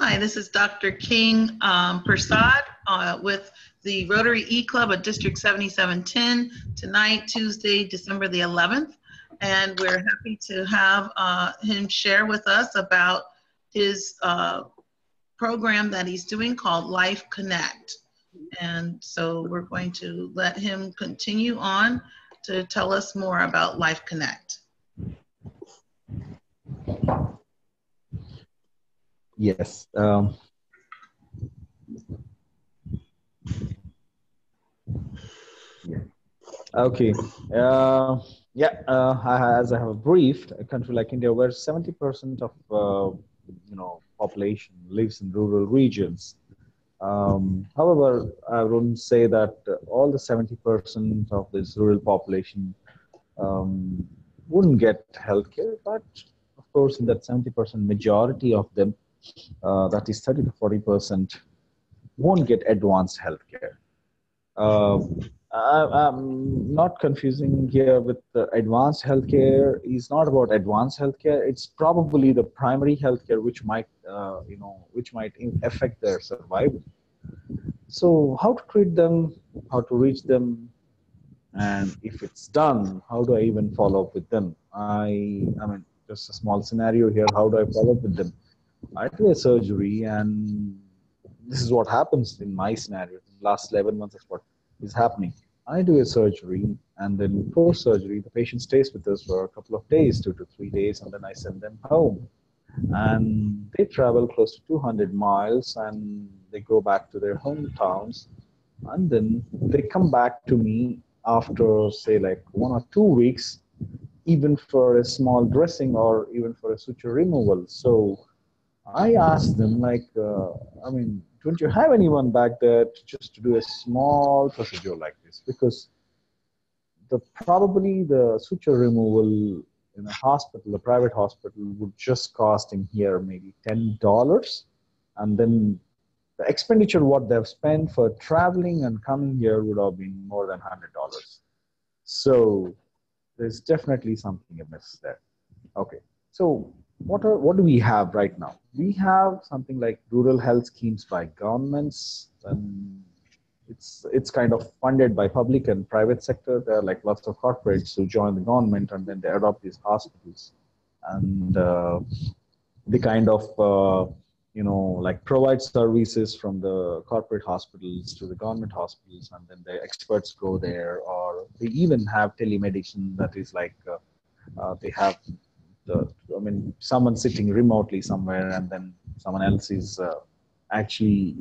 Hi, this is Dr. King Prasad with the Rotary E-Club at District 7710 tonight, Tuesday, December the 11th. And we're happy to have him share with us about his program that he's doing called Lifeconnect. And so we're going to let him continue on to tell us more about Lifeconnect. Yes. Yeah. Okay. As I have briefed, a country like India, where 70% of population lives in rural regions. However, I wouldn't say that all the 70% of this rural population wouldn't get healthcare, but of course, in that 70% majority of them, that is 30 to 40%, won't get advanced healthcare. I'm not confusing here with the advanced healthcare. It's not about advanced healthcare. It's probably the primary healthcare which might affect their survival. So how to treat them, how to reach them, and if it's done, how do I even follow up with them? I mean, just a small scenario here. How do I follow up with them? I do a surgery, and this is what happens in my scenario. The last 11 months is what is happening. I do a surgery, and then post-surgery, the patient stays with us for a couple of days, 2 to 3 days, and then I send them home. And they travel close to 200 miles, and they go back to their hometowns, and then they come back to me after, say, like 1 or 2 weeks, even for a small dressing or even for a suture removal. So I asked them, like, don't you have anyone back there just to do a small procedure like this? Because probably the suture removal in a hospital, a private hospital, would just cost in here maybe $10. And then the expenditure what they've spent for traveling and coming here would have been more than $100. So there's definitely something amiss there. Okay, so what do we have right now? We have something like rural health schemes by governments, and it's kind of funded by public and private sector. There are like lots of corporates who join the government, and then they adopt these hospitals, and they kind of like provide services from the corporate hospitals to the government hospitals, and then the experts go there, or they even have telemedicine. That is like they have someone sitting remotely somewhere, and then someone else is actually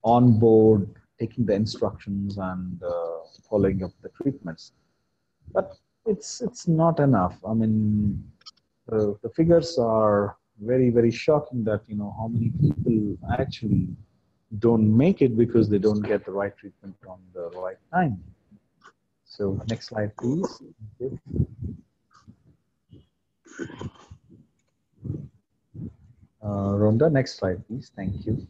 on board, taking the instructions and following up the treatments. But it's not enough. I mean, the figures are very, very shocking that, how many people actually don't make it because they don't get the right treatment on the right time. So next slide, please. Okay. Rhonda, next slide, please. Thank you.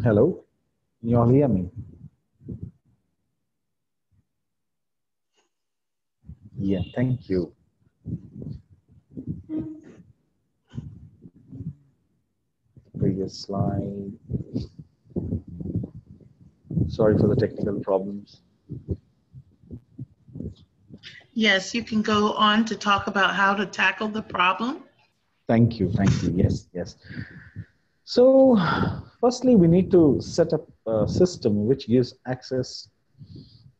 Hello, can you all hear me? Yeah, thank you. Previous slide. Sorry for the technical problems. Yes, you can go on to talk about how to tackle the problem. Thank you, yes, yes. So, firstly, we need to set up a system which gives access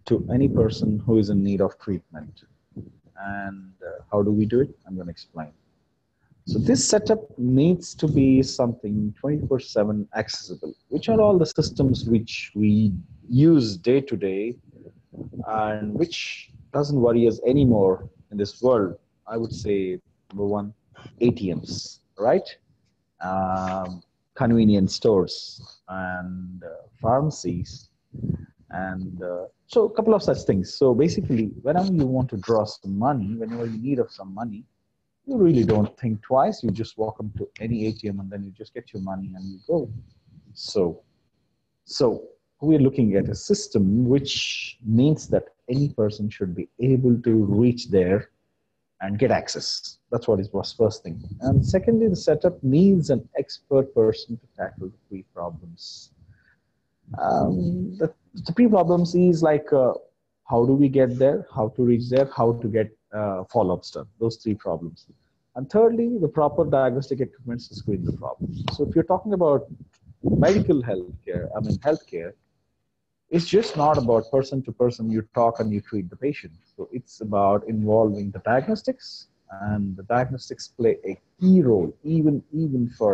to any person who is in need of treatment. And how do we do it? I'm going to explain. So this setup needs to be something 24/7 accessible, which are all the systems which we use day to day and which doesn't worry us anymore in this world. I would say, number one, ATMs, right? Convenience stores and pharmacies, and so a couple of such things. So basically, whenever you want to draw some money, whenever you need of some money, you really don't think twice. You just walk up to any ATM and then you just get your money and you go. So we're looking at a system which means that any person should be able to reach there and get access. That's what is was first thing. And secondly, the setup needs an expert person to tackle the three problems. The three problems is like how do we get there, how to reach there, how to get follow-ups done. Those three problems. And thirdly, the proper diagnostic equipment to screen the problems. So if you're talking about medical healthcare, I mean healthcare, it's just not about person to person. You talk and you treat the patient. So it's about involving the diagnostics, and the diagnostics play a key role, even for,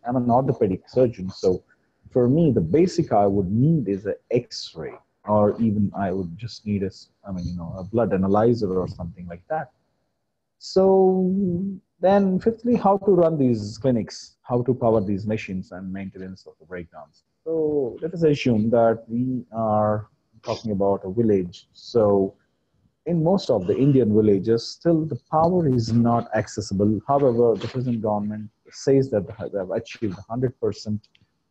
I'm an orthopedic surgeon. So for me, the basic I would need is an X-ray, or even I would just need a blood analyzer or something like that. So then fifthly, how to run these clinics, how to power these machines and maintenance of the breakdowns. So let us assume that we are talking about a village. So in most of the Indian villages, still the power is not accessible. However, the present government says that they have achieved 100%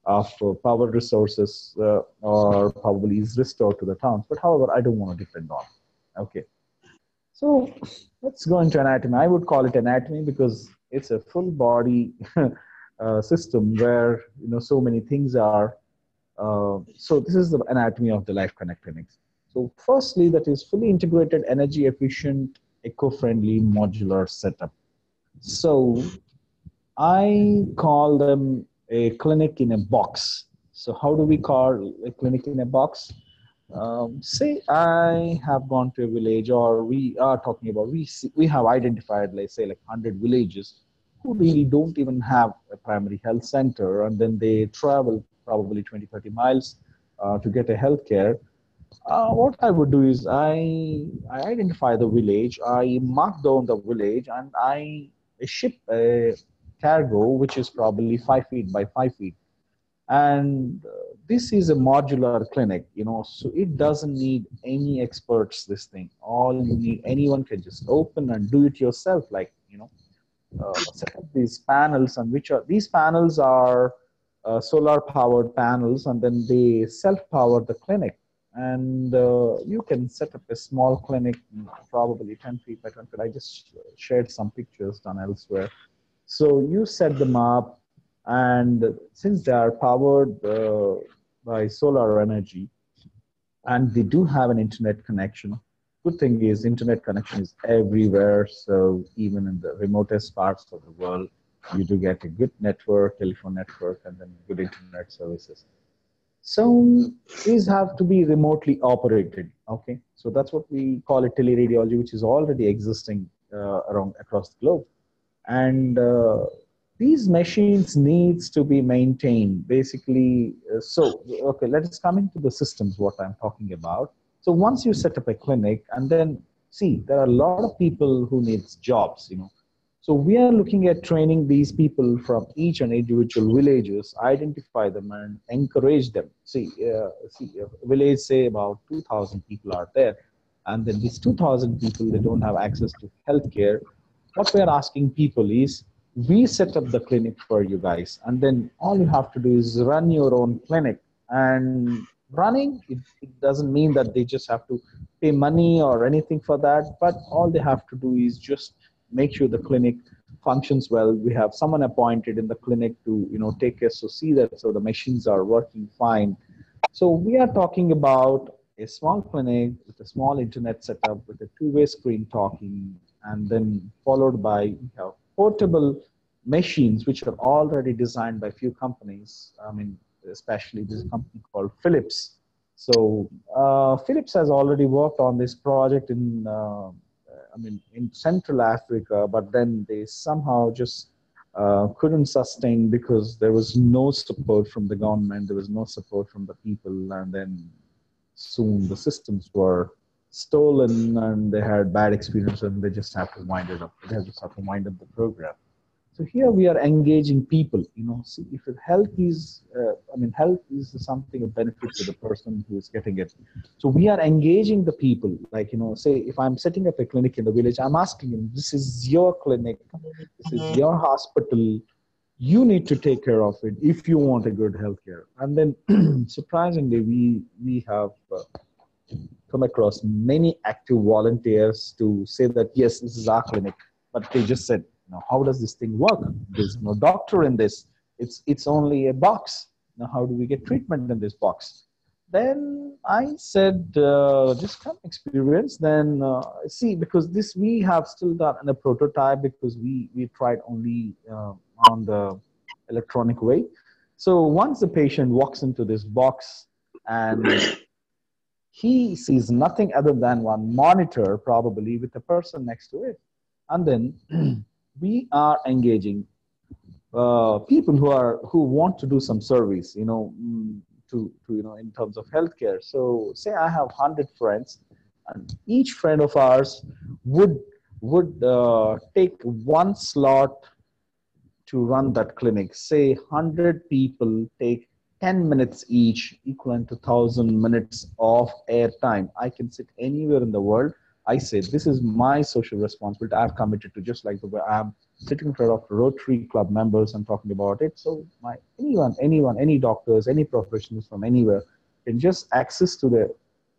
of power resources or probably is restored to the towns. But however, I don't want to depend on it. Okay. So let's go into anatomy. I would call it anatomy because it's a full body system where so many things are. So this is the anatomy of the Lifeconnect clinics. So firstly, that is fully integrated, energy efficient, eco-friendly, modular setup. So I call them a clinic in a box. So how do we call a clinic in a box? Say I have gone to a village, or we are talking about, we have identified, let's say, like 100 villages who really don't even have a primary health center, and then they travel probably 20, 30 miles to get a healthcare. What I would do is I identify the village, I mark down the village, and I ship a cargo which is probably 5 feet by 5 feet. And this is a modular clinic, so it doesn't need any experts. This thing, all you need, anyone can just open and do it yourself, like set up these panels, and which are these panels are solar powered panels, and then they self power the clinic. And you can set up a small clinic, probably 10 feet by 20 feet. I just shared some pictures done elsewhere. So you set them up, and since they are powered by solar energy, and they do have an internet connection. Good thing is internet connection is everywhere. So even in the remotest parts of the world, you do get a good network, telephone network, and then good internet services. So these have to be remotely operated. Okay, so that's what we call it, teleradiology, which is already existing around across the globe. And these machines needs to be maintained basically. So okay, let us come into the systems, what I'm talking about. So once you set up a clinic, and then see, there are a lot of people who needs jobs, so we are looking at training these people from each and individual villages, identify them and encourage them. See, a village, say about 2,000 people are there, and then these 2,000 people, they don't have access to healthcare. What we're asking people is, we set up the clinic for you guys, and then all you have to do is run your own clinic. And running, it doesn't mean that they just have to pay money or anything for that, but all they have to do is just make sure the clinic functions well. We have someone appointed in the clinic to take care, so see that so the machines are working fine. So we are talking about a small clinic with a small internet setup with a two-way screen talking, and then followed by portable machines which are already designed by few companies. I mean, especially this company called Philips. So Philips has already worked on this project in Central Africa, but then they somehow just couldn't sustain because there was no support from the government, there was no support from the people, and then soon the systems were stolen and they had bad experience, and they just have to wind it up. They just have to wind up the program. So here we are engaging people. See, if health is, health is something of benefit to the person who is getting it. So we are engaging the people. Like, say if I'm setting up a clinic in the village, I'm asking them, this is your clinic, this is your hospital. You need to take care of it if you want a good healthcare. And then surprisingly, we have come across many active volunteers to say that, yes, this is our clinic, but they just said, how does this thing work? There's no doctor in this. It's only a box. Now, how do we get treatment in this box? Then I said, just come experience. Then see, because this we have still done in a prototype because we tried only on the electronic way. So once the patient walks into this box and he sees nothing other than one monitor, probably with a person next to it, and then we are engaging people who want to do some service, in terms of healthcare. So say I have 100 friends, and each friend of ours would take one slot to run that clinic. Say 100 people take 10 minutes each, equivalent to 1,000 minutes of air time. I can sit anywhere in the world. I say, this is my social responsibility. I've committed to, just like the way I'm sitting in front of Rotary Club members and talking about it. So anyone, any doctors, any professionals from anywhere can just access to the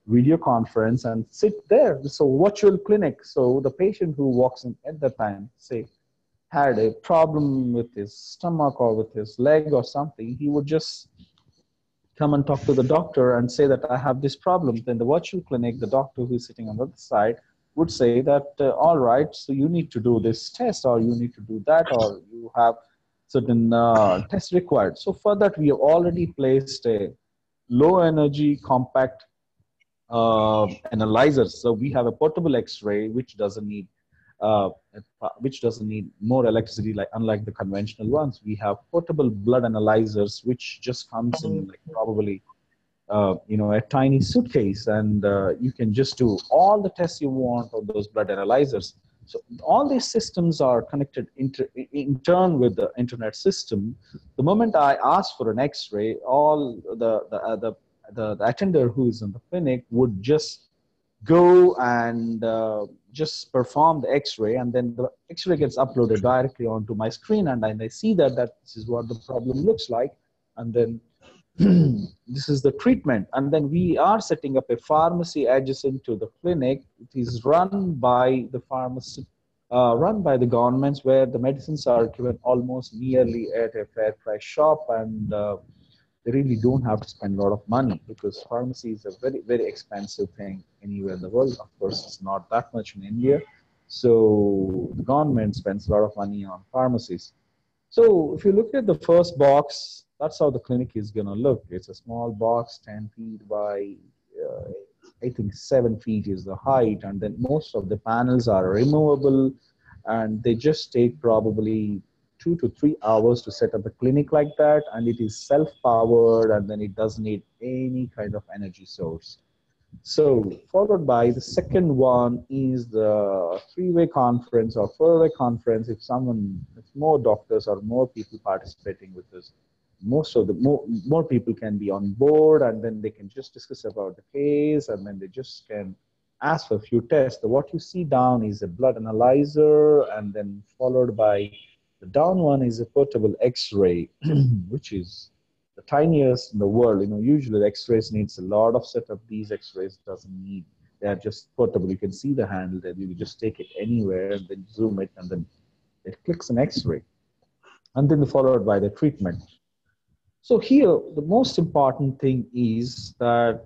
video conference and sit there. So virtual clinic. So the patient who walks in at that time, say, had a problem with his stomach or with his leg or something, he would just come and talk to the doctor and say that I have this problem. Then the virtual clinic, the doctor who is sitting on the other side would say that, all right, so you need to do this test, or you need to do that, or you have certain tests required. So for that, we have already placed a low energy compact analyzers. So we have a portable X-ray uh, which doesn't need more electricity, like unlike the conventional ones. We have portable blood analyzers, which just comes in like probably a tiny suitcase, and you can just do all the tests you want on those blood analyzers. So all these systems are connected in turn with the internet system. The moment I ask for an X-ray, all the attender who is in the clinic would just go and just perform the X-ray, and then the X-ray gets uploaded directly onto my screen, and I see that this is what the problem looks like, and then this is the treatment. And then we are setting up a pharmacy adjacent to the clinic. It is run by the pharmacy, run by the governments, where the medicines are given almost nearly at a fair price shop, and they really don't have to spend a lot of money, because pharmacy is a very, very expensive thing anywhere in the world. Of course, it's not that much in India. So the government spends a lot of money on pharmacies. So if you look at the first box, that's how the clinic is going to look. It's a small box, 10 feet by, I think 7 feet is the height. And then most of the panels are removable, and they just take probably 2 to 3 hours to set up a clinic like that. And it is self-powered, and then it doesn't need any kind of energy source. So followed by the second one is the three-way conference or four-way conference. If more doctors or more people participating with this, more people can be on board, and then they can just discuss about the case, and then they just can ask for a few tests. What you see down is a blood analyzer, and then followed by the down one is a portable X-ray, which is the tiniest in the world. Usually the X-rays needs a lot of setup. These X-rays doesn't need. They are just portable. You can see the handle, that you just take it anywhere and then zoom it, and then it clicks an X-ray, and then followed by the treatment. So here, the most important thing is that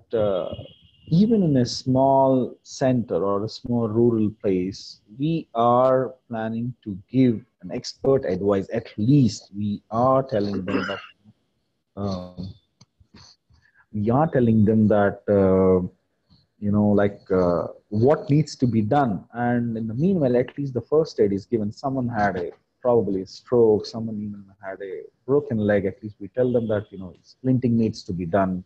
even in a small center or a small rural place, we are planning to give an expert advice. At least we are telling them that what needs to be done. And in the meanwhile, at least the first aid is given. Someone had probably a stroke, someone even had a broken leg. At least we tell them that, splinting needs to be done.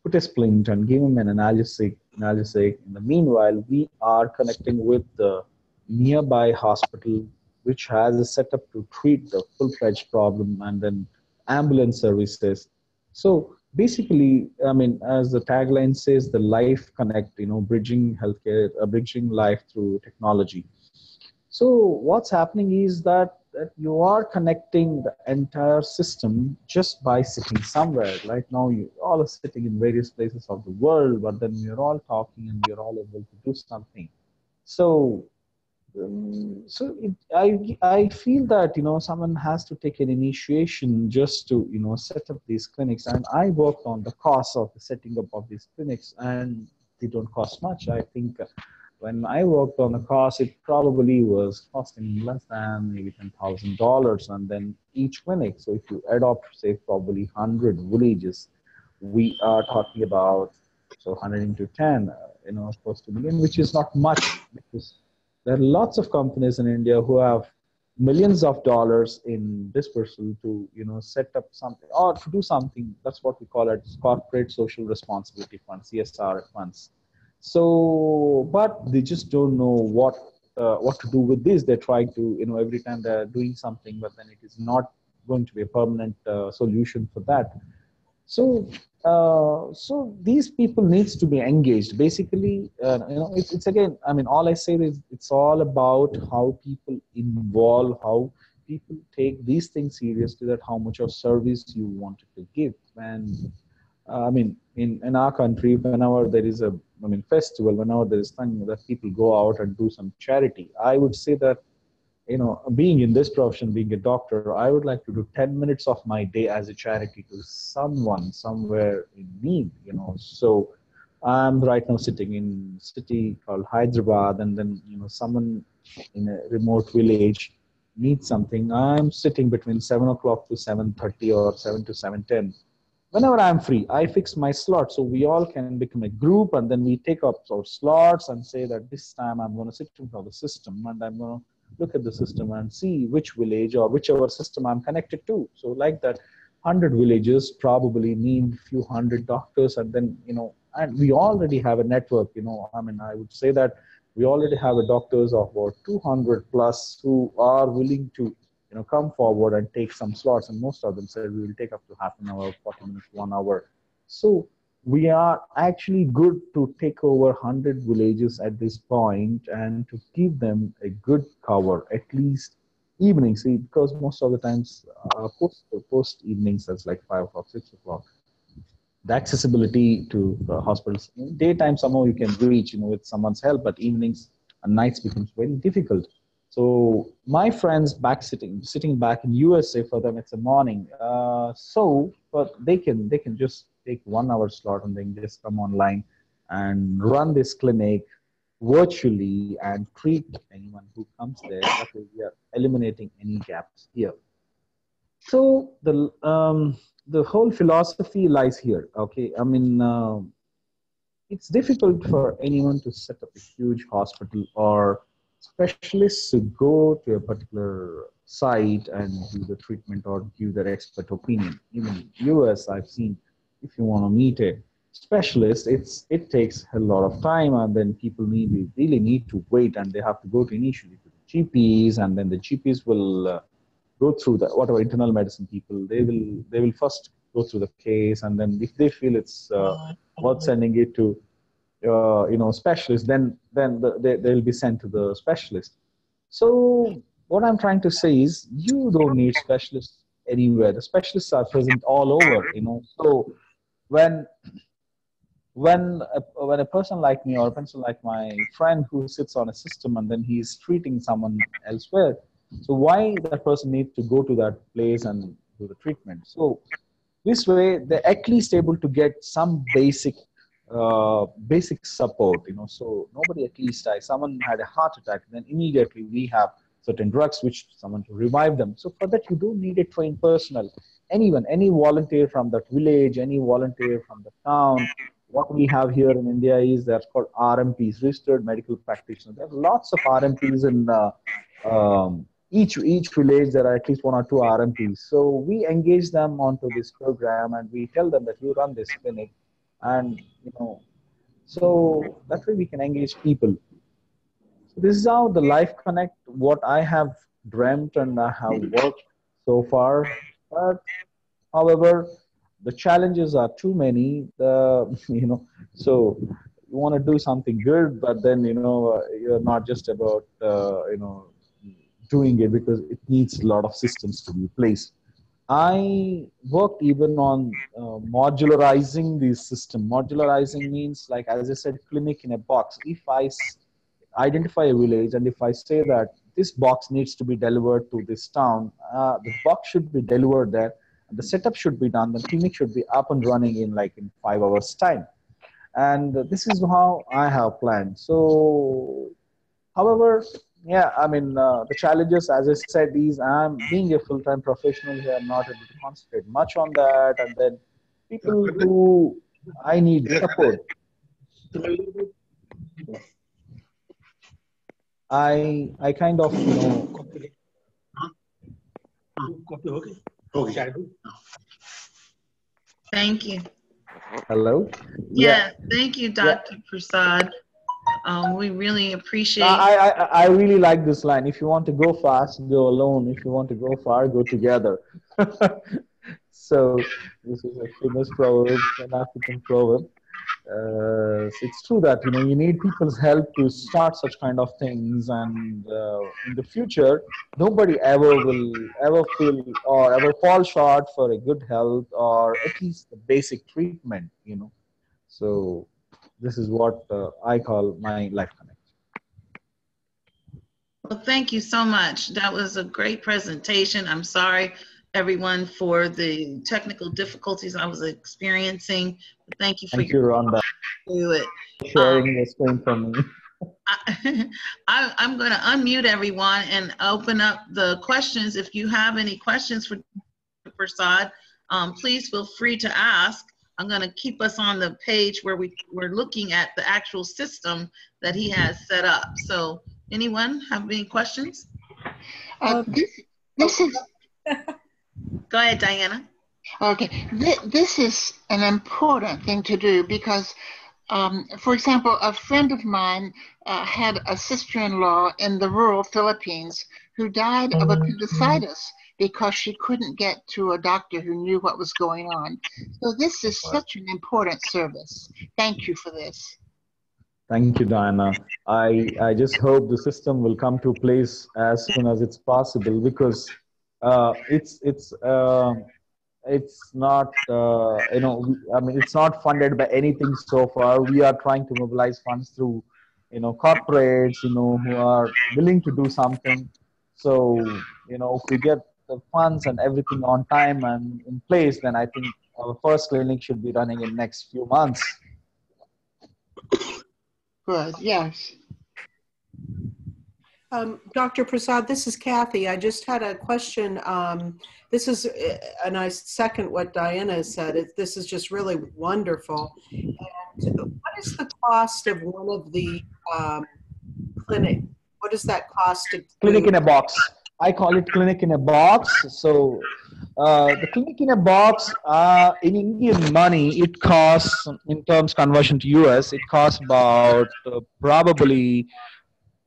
Put a splint and give him an analgesic. In the meanwhile, we are connecting with the nearby hospital, which has a setup to treat the full-fledged problem, and then ambulance services. So basically, as the tagline says, the Lifeconnect, bridging healthcare, bridging life through technology. So what's happening is that you are connecting the entire system just by sitting somewhere. Right now, you all are sitting in various places of the world, but then you're all talking and you're all able to do something. So, I feel that someone has to take an initiation just to set up these clinics. And I worked on the cost of the setting up of these clinics, and they don't cost much. I think when I worked on the cost, it probably was costing less than maybe $10,000, and then each clinic. So if you adopt, say, probably 100 villages, we are talking about, so 100 into 10, close to a million, which is not much, because there are lots of companies in India who have millions of dollars in dispersal to set up something or to do something. That's what we call it, corporate social responsibility funds, CSR funds. So, but they just don't know what to do with this. They try to, every time they're doing something, but then it is not going to be a permanent solution for that. So, so these people needs to be engaged. Basically, it's again. I mean, all I say is it's all about how people involve, how people take these things seriously. That how much of service you wanted to give. And I mean, in our country, whenever there is a, I mean, festival, whenever there is something that people go out and do some charity, I would say that, being in this profession, being a doctor, I would like to do 10 minutes of my day as a charity to someone somewhere in need, So I'm right now sitting in a city called Hyderabad, and then, someone in a remote village needs something. I'm sitting between 7 o'clock to 7:30 or 7 to 7:10. Whenever I'm free, I fix my slot. So we all can become a group, and then we take up our slots and say that this time I'm going to sit in front of the system, and I'm going to look at the system and see which village or whichever system I'm connected to. So like that, 100 villages probably need few hundred doctors, and then, and we already have a network, I mean, I would say that we already have a doctors of about 200 plus who are willing to come forward and take some slots, and most of them said we will take up to half an hour, 40 minutes, 1 hour. So we are actually good to take over 100 villages at this point and to give them a good cover, at least evening. See, because most of the times post evenings, that's like 5 o'clock, 6 o'clock, the accessibility to hospitals. In daytime, somehow you can reach, with someone's help, but evenings and nights becomes very difficult. So my friends sitting back in USA, for them it's a morning. But they can just take 1 hour slot and then just come online and run this clinic virtually and treat anyone who comes there. That way we are eliminating any gaps here. So the whole philosophy lies here. Okay, I mean, it's difficult for anyone to set up a huge hospital or specialists to go to a particular site and do the treatment or give their expert opinion. Even in US, I've seen, if you want to meet a specialist, it takes a lot of time, and then people really need to wait, and they have to go to initially to the GPs, and then the GPs will go through the whatever internal medicine people, they will first go through the case, and then if they feel it's worth sending it to specialist, they'll be sent to the specialist. So what I'm trying to say is you don't need specialists anywhere. The specialists are present all over. So when when a person like me or a person like my friend who sits on a system and then he's treating someone elsewhere, so why that person needs to go to that place and do the treatment? So this way they're at least able to get some basic support. So nobody at least dies. Someone had a heart attack, then immediately we have certain drugs which someone to revive them. So for that you don't need a trained personnel. Anyone, any volunteer from that village, any volunteer from the town. What we have here in India is that's called RMPs, registered medical practitioners. There are lots of RMPs in each village. There are at least 1 or 2 RMPs. So we engage them onto this program, and we tell them that you run this clinic, and so that way we can engage people. So this is how the Lifeconnect, what I have dreamt and I have worked so far. But however, the challenges are too many. So you want to do something good, but then you're not just about doing it because it needs a lot of systems to be placed. I worked even on modularizing the system. Modularizing means, like as I said, clinic in a box. If identify a village and if I say that this box needs to be delivered to this town, the box should be delivered there, and the setup should be done. The clinic should be up and running in like in 5 hours time. And this is how I have planned. So, however, yeah, I mean, the challenges, as I said, is I'm being a full-time professional here, I'm not able to concentrate much on that. And then people who I need support, I kind of, Thank you. hello? Yeah, thank you, Dr. Prasad. We really appreciate. I really like this line. If you want to go fast, go alone. If you want to go far, go together. So this is a famous proverb, an African proverb. It's true that you need people's help to start such kind of things, and in the future, nobody ever will ever feel or ever fall short for a good health or at least the basic treatment. So this is what I call my life connect. Well, thank you so much. That was a great presentation. I'm sorry, everyone, for the technical difficulties I was experiencing. Thank you for Rhonda, sharing the screen for me. I'm going to unmute everyone and open up the questions. If you have any questions for Dr. Prasad, please feel free to ask. I'm going to keep us on the page where we're looking at the actual system that he has set up. So anyone have any questions? This is... Go ahead, Diana. Okay, this is an important thing to do because, for example, a friend of mine had a sister-in-law in the rural Philippines who died of appendicitis because she couldn't get to a doctor who knew what was going on. So this is such an important service. Thank you for this. Thank you, Diana. I just hope the system will come to place as soon as it's possible, because it's not it's not funded by anything so far. We are trying to mobilize funds through corporates who are willing to do something. So if we get the funds and everything on time and in place, then I think our first clinic should be running in next few months. Good, yes. Dr. Prasad, this is Kathy. I just had a question. This is, and I second what Diana said, this is just really wonderful. And what is the cost of one of the clinic? What does that cost? Clinic in a box. I call it clinic in a box. So the clinic in a box, in Indian money, it costs, in terms conversion to US, it costs about probably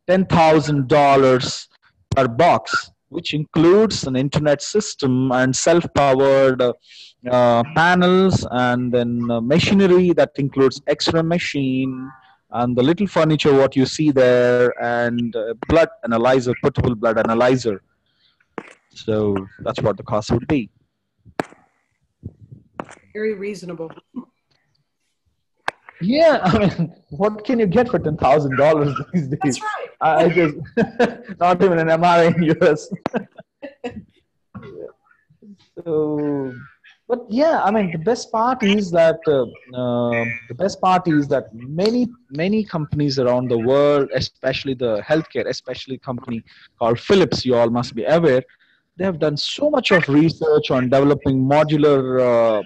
$10,000 per box, which includes an internet system and self-powered panels, and then machinery that includes X-ray machine and the little furniture what you see there, and blood analyzer, portable blood analyzer. So that's what the cost would be. Very reasonable. Yeah, I mean, what can you get for $10,000 these days? That's right. I just not even an MRI in US. So, but yeah, I mean, the best part is that many companies around the world, especially the healthcare, especially company called Philips, you all must be aware, they have done so much of research on developing modular,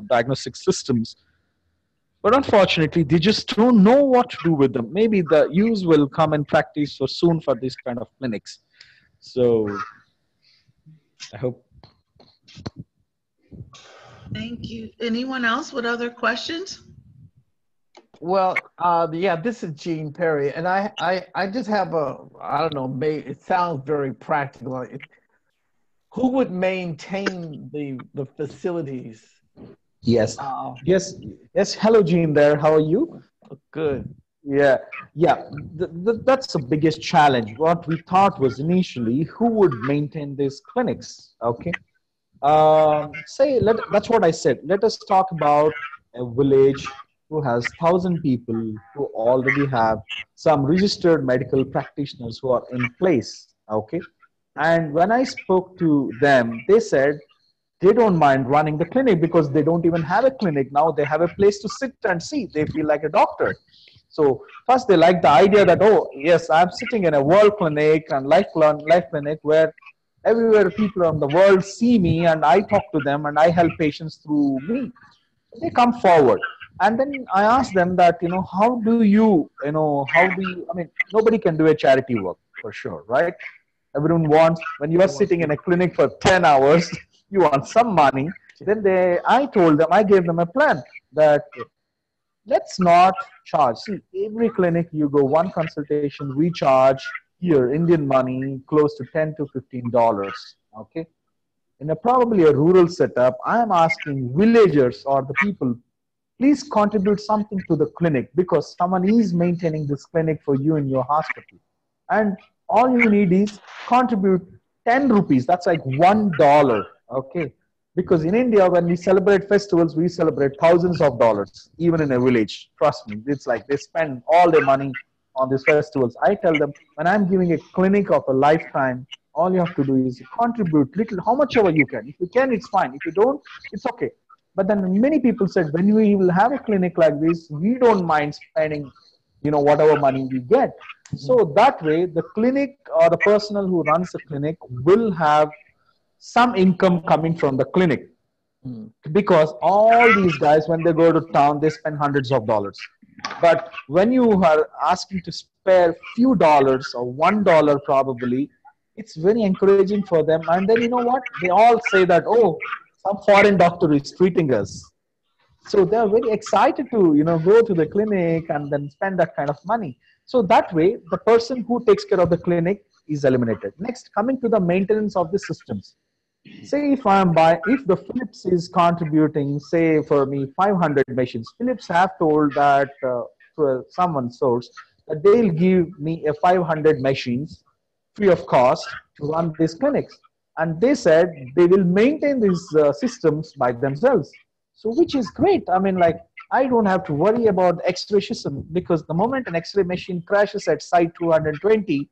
diagnostic systems. But unfortunately, they just don't know what to do with them. Maybe the use will come in practice for soon for these kind of clinics. So I hope. Thank you. Anyone else with other questions? Well, yeah, this is Gene Perry, and I just have I don't know, it sounds very practical. Who would maintain the facilities? Yes. Yes. Hello, Gene. There. How are you? Good. Yeah. Yeah, that's the biggest challenge. What we thought was initially who would maintain these clinics. Okay, that's what I said. Let us talk about a village who has 1,000 people who already have some registered medical practitioners who are in place. Okay, and when I spoke to them, they said they don't mind running the clinic because they don't even have a clinic now. They have a place to sit and see. They feel like a doctor. So first they like the idea that, oh yes, I'm sitting in a world clinic and life clinic where everywhere people around the world see me and I talk to them and I help patients through me. They come forward. And then I ask them that, how do I mean, nobody can do a charity work for sure, right? Everyone wants, when you are sitting in a clinic for 10 hours, you want some money. Then I gave them a plan that let's not charge. See, every clinic you go, one consultation, we charge here Indian money close to $10 to $15. Okay. In probably a rural setup, I am asking villagers or the people, please contribute something to the clinic because someone is maintaining this clinic for you in your hospital. And all you need is contribute 10 rupees. That's like $1. Okay. Because in India, when we celebrate festivals, we celebrate thousands of dollars, even in a village. Trust me, it's like they spend all their money on these festivals. I tell them, when I'm giving a clinic of a lifetime, all you have to do is contribute little, how much ever you can. If you can, it's fine. If you don't, it's okay. But then many people said, when we will have a clinic like this, we don't mind spending, whatever money we get. So that way, the clinic or the personnel who runs the clinic will have some income coming from the clinic. Because all these guys, when they go to town, they spend hundreds of dollars. But when you are asking to spare few dollars or $1 probably, it's very encouraging for them. And then you know what? They all say that, oh, some foreign doctor is treating us. So they're very excited to, go to the clinic and then spend that kind of money. So that way, the person who takes care of the clinic is eliminated. Next, coming to the maintenance of the systems. Say if if the Philips is contributing, say for me 500 machines, Philips have told that to someone source that they'll give me a 500 machines free of cost to run these clinics. And they said they will maintain these systems by themselves. So which is great. I mean, like, I don't have to worry about X-ray system because the moment an X-ray machine crashes at site 220,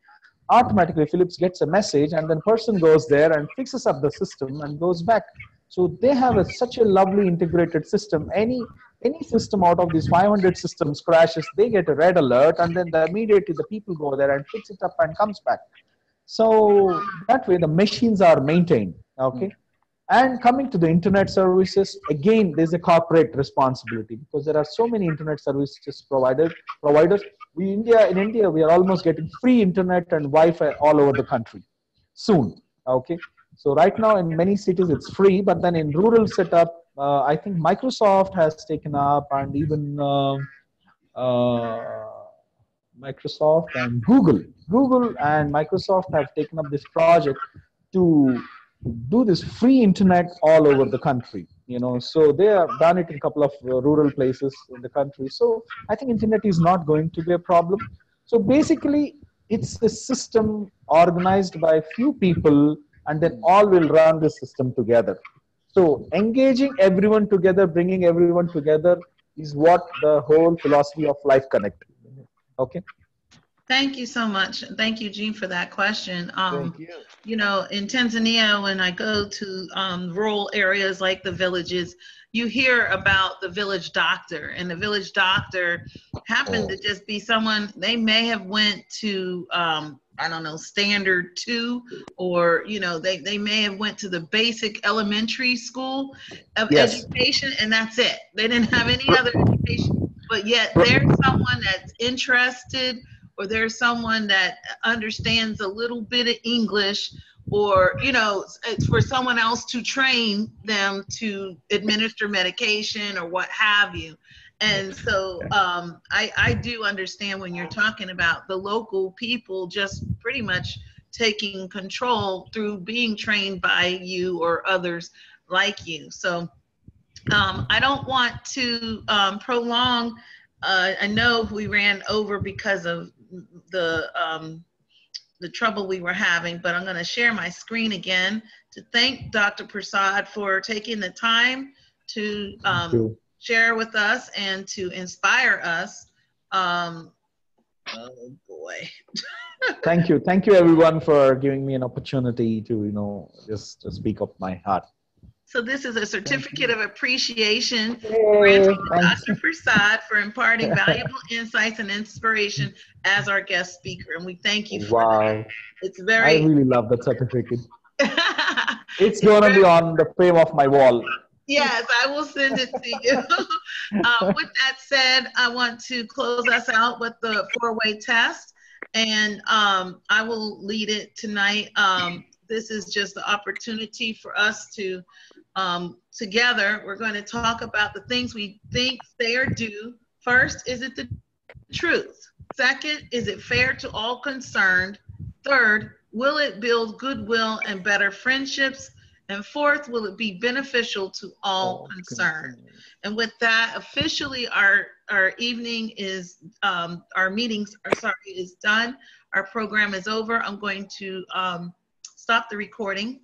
automatically Philips gets a message and then person goes there and fixes up the system and goes back. So they have such a lovely integrated system. Any system out of these 500 systems crashes, they get a red alert and then immediately the people go there and fix it up and comes back. So that way the machines are maintained. Okay. And coming to the internet services, again, there's a corporate responsibility because there are so many internet services providers. In India, we are almost getting free internet and Wi-Fi all over the country soon. Okay. So right now in many cities, it's free, but then in rural setup, I think Microsoft has taken up and even Microsoft and Google and Microsoft have taken up this project to do this free internet all over the country. So they have done it in a couple of rural places in the country. So I think internet is not going to be a problem. So basically, it's a system organized by a few people, and then all will run the system together. So engaging everyone together, bringing everyone together is what the whole philosophy of Lifeconnect. Okay. Thank you so much. Thank you, Jean, for that question. Thank you. In Tanzania, when I go to rural areas like the villages, you hear about the village doctor, and the village doctor happened to just be someone, they may have went to, I don't know, standard 2, or, they may have went to the basic elementary school of education, and that's it. They didn't have any other education, but yet there's someone that's interested, or there's someone that understands a little bit of English, or, it's for someone else to train them to administer medication or what have you. And so I do understand when you're talking about the local people just pretty much taking control through being trained by you or others like you. So I don't want to prolong I know we ran over because of the trouble we were having, but I'm going to share my screen again to thank Dr. Prasad for taking the time to share with us and to inspire us. Oh boy. Thank you everyone for giving me an opportunity to just to speak up my heart. So this is a certificate of appreciation granted to Dr. Prasad for imparting valuable insights and inspiration as our guest speaker. And we thank you for that. It's very... I really love that certificate. It's going to be on the frame of my wall. Yes, I will send it to you. With that said, I want to close us out with the 4-way test. And I will lead it tonight. This is just the opportunity for us to, together, we're going to talk about the things we think, say, or do. First, is it the truth? Second, is it fair to all concerned? Third, will it build goodwill and better friendships? And fourth, will it be beneficial to all concerned? And with that, officially our evening is, our meetings are, is done. Our program is over. I'm going to stop the recording.